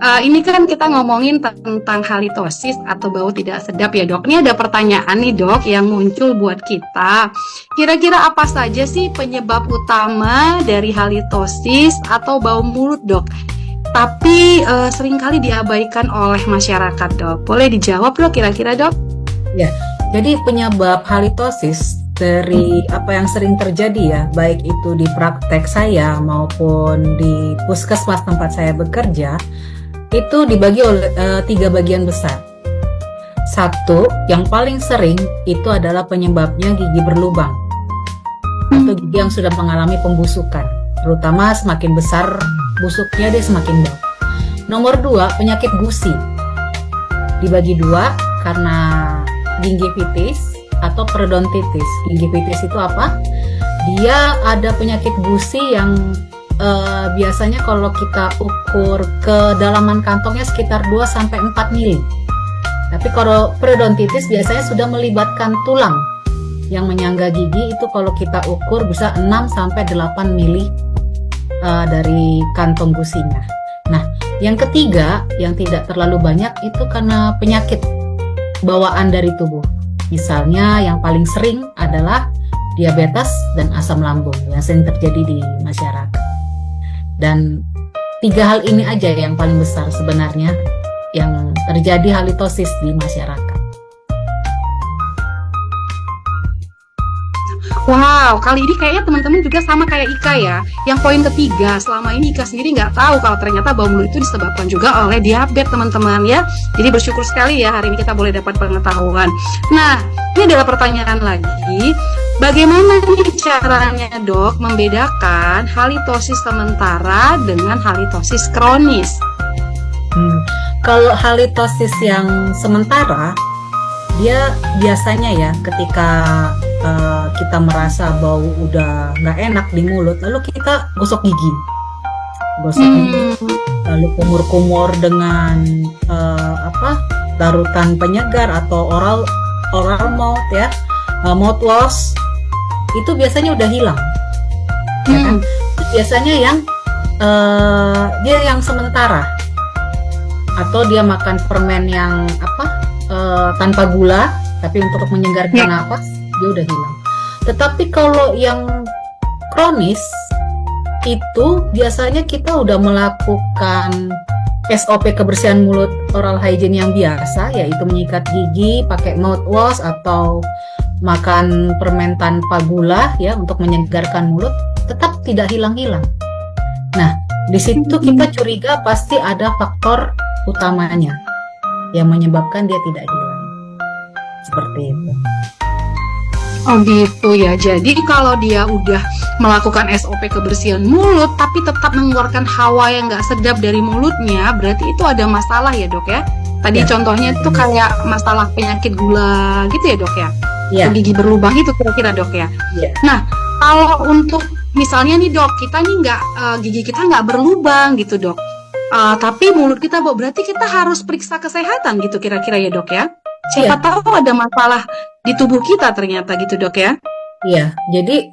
Ini kan kita ngomongin tentang halitosis atau bau tidak sedap ya dok. Ini ada pertanyaan nih dok yang muncul buat kita. Kira-kira apa saja sih penyebab utama dari halitosis atau bau mulut dok? Tapi seringkali diabaikan oleh masyarakat dok. Boleh dijawab dok kira-kira dok? Ya, jadi penyebab halitosis dari apa yang sering terjadi ya, baik itu di praktek saya maupun di puskesmas tempat saya bekerja, itu dibagi oleh 3 bagian besar. Satu, yang paling sering itu adalah penyebabnya gigi berlubang atau gigi yang sudah mengalami pembusukan, terutama semakin besar busuknya dia semakin bau. Nomor 2, penyakit gusi. Dibagi 2 karena gingivitis atau periodontitis. Gingivitis itu apa? Dia ada penyakit gusi yang biasanya kalau kita ukur kedalaman kantongnya sekitar 2-4 mili. Tapi kalau periodontitis biasanya sudah melibatkan tulang yang menyangga gigi, itu kalau kita ukur bisa 6-8 mili dari kantong gusinya. Nah, yang ketiga yang tidak terlalu banyak itu karena penyakit bawaan dari tubuh. Misalnya yang paling sering adalah diabetes dan asam lambung yang sering terjadi di masyarakat. Dan 3 hal ini aja yang paling besar sebenarnya yang terjadi halitosis di masyarakat. Wow, kali ini kayaknya teman-teman juga sama kayak Ika ya. Yang poin ketiga, selama ini Ika sendiri nggak tahu kalau ternyata bau mulut itu disebabkan juga oleh diabetes teman-teman ya. Jadi bersyukur sekali ya hari ini kita boleh dapat pengetahuan. Nah, ini adalah pertanyaan lagi. Bagaimana nih caranya dok membedakan halitosis sementara dengan halitosis kronis? Kalau halitosis yang sementara, dia biasanya ya ketika kita merasa bau udah nggak enak di mulut, lalu kita gosok gigi, lalu kumur-kumur dengan larutan penyegar atau oral mouth ya, mouthwash, itu biasanya udah hilang. Ya kan? Biasanya yang dia yang sementara, atau dia makan permen yang tanpa gula tapi untuk menyegarkan napas, dia udah hilang. Tetapi kalau yang kronis itu biasanya kita udah melakukan SOP kebersihan mulut oral hygiene yang biasa, yaitu menyikat gigi pakai mouthwash atau makan permen tanpa gula ya untuk menyegarkan mulut, tetap tidak hilang-hilang. Nah, di situ kita curiga pasti ada faktor utamanya yang menyebabkan dia tidak hilang. Seperti itu. Oh gitu ya. Jadi kalau dia udah melakukan SOP kebersihan mulut tapi tetap mengeluarkan hawa yang nggak sedap dari mulutnya, berarti itu ada masalah ya dok ya. Tadi contohnya itu kayak masalah penyakit gula gitu ya dok ya. Gigi berlubang itu kira-kira dok ya. Nah, kalau untuk misalnya nih dok, kita nih gigi kita nggak berlubang gitu dok, tapi mulut kita bau, berarti kita harus periksa kesehatan gitu kira-kira ya dok ya. Siapa tahu ada masalah di tubuh kita ternyata gitu dok ya. Iya, jadi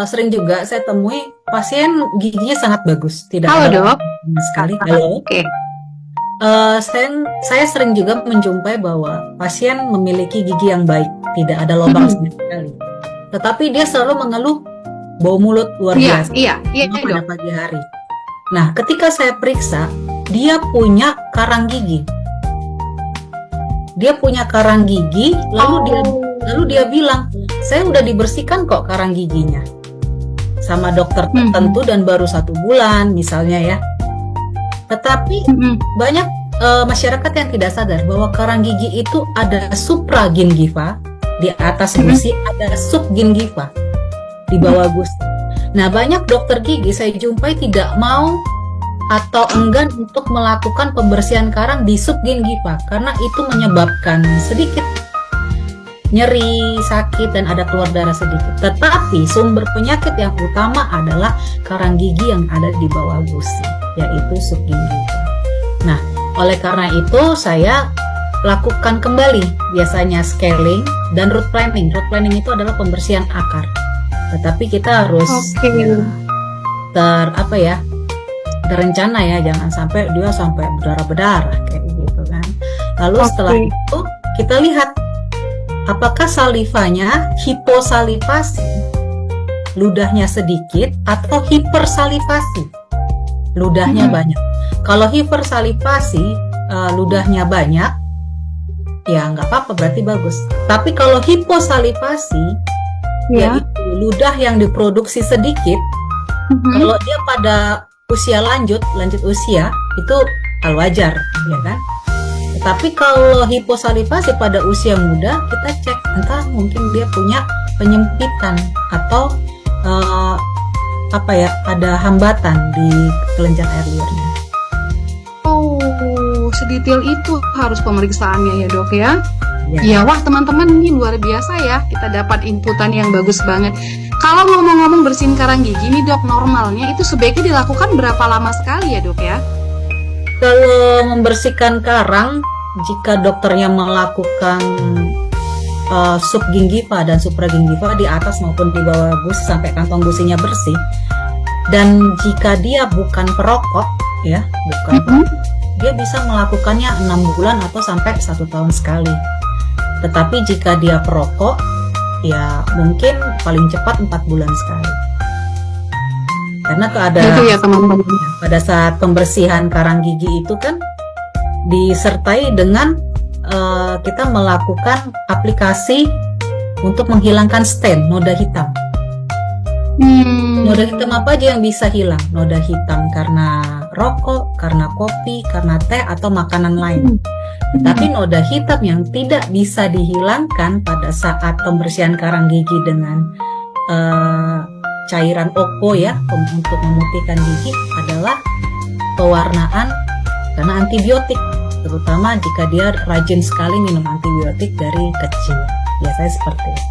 sering juga saya temui pasien giginya sangat bagus, tidak Halo ada dok. sekali. Halo. Oke. Saya sering juga menjumpai bahwa pasien memiliki gigi yang baik, tidak ada lubang sama sekali. Tetapi dia selalu mengeluh bau mulut luar biasa. Iya pada pagi hari. Nah, ketika saya periksa, dia punya karang gigi. Dia punya karang gigi, lalu dia bilang, saya udah dibersihkan kok karang giginya sama dokter tertentu dan baru 1 bulan misalnya ya. Tetapi banyak masyarakat yang tidak sadar bahwa karang gigi itu ada supragingiva di atas gusi, ada subgingiva di bawah gusi. Nah, banyak dokter gigi saya jumpai tidak mau atau enggan untuk melakukan pembersihan karang di subgingiva karena itu menyebabkan sedikit nyeri, sakit, dan ada keluar darah sedikit. Tetapi sumber penyakit yang utama adalah karang gigi yang ada di bawah gusi, yaitu subgingiva. Nah, oleh karena itu saya lakukan kembali biasanya scaling dan root planing. Root planing itu adalah pembersihan akar. Tetapi kita harus berencana ya, jangan sampai dia sampai berdarah-berdarah kayak gitu kan. Lalu setelah Oke. itu kita lihat apakah salivanya hiposalivasi, ludahnya sedikit, atau hipersalivasi, ludahnya Mm-mm. banyak. Kalau hipersalivasi, ludahnya banyak, ya nggak apa-apa, berarti bagus. Tapi kalau hiposalivasi, Ya. yaitu ludah yang diproduksi sedikit, Mhm. kalau dia pada usia lanjut usia, itu hal wajar, ya kan? Tapi kalau hiposalivasi pada usia muda, kita cek entah mungkin dia punya penyempitan atau ada hambatan di kelenjar air liurnya. Oh, sedetail itu harus pemeriksaannya ya dok ya. Ya. Ya, wah teman-teman ini luar biasa ya. Kita dapat inputan yang bagus banget. Kalau ngomong-ngomong bersihin karang gigi nih dok, normalnya itu sebaiknya dilakukan berapa lama sekali ya dok ya? Kalau membersihkan karang, jika dokternya melakukan subgingiva dan supragingiva di atas maupun di bawah gusi sampai kantong gusinya bersih, dan jika dia bukan perokok, ya, bukan perokok, dia bisa melakukannya 6 bulan atau sampai 1 tahun sekali. Tetapi jika dia perokok, ya mungkin paling cepat 4 bulan sekali. Karena Itu ya teman-teman. pada saat pembersihan karang gigi itu kan disertai dengan kita melakukan aplikasi untuk menghilangkan stain, noda hitam. Noda hitam apa aja yang bisa hilang? Noda hitam karena rokok, karena kopi, karena teh, atau makanan lain. Tetapi noda hitam yang tidak bisa dihilangkan pada saat pembersihan karang gigi dengan cairan Oco ya, untuk memutihkan gigi, adalah pewarnaan karena antibiotik, terutama jika dia rajin sekali minum antibiotik dari kecil. Biasanya seperti itu.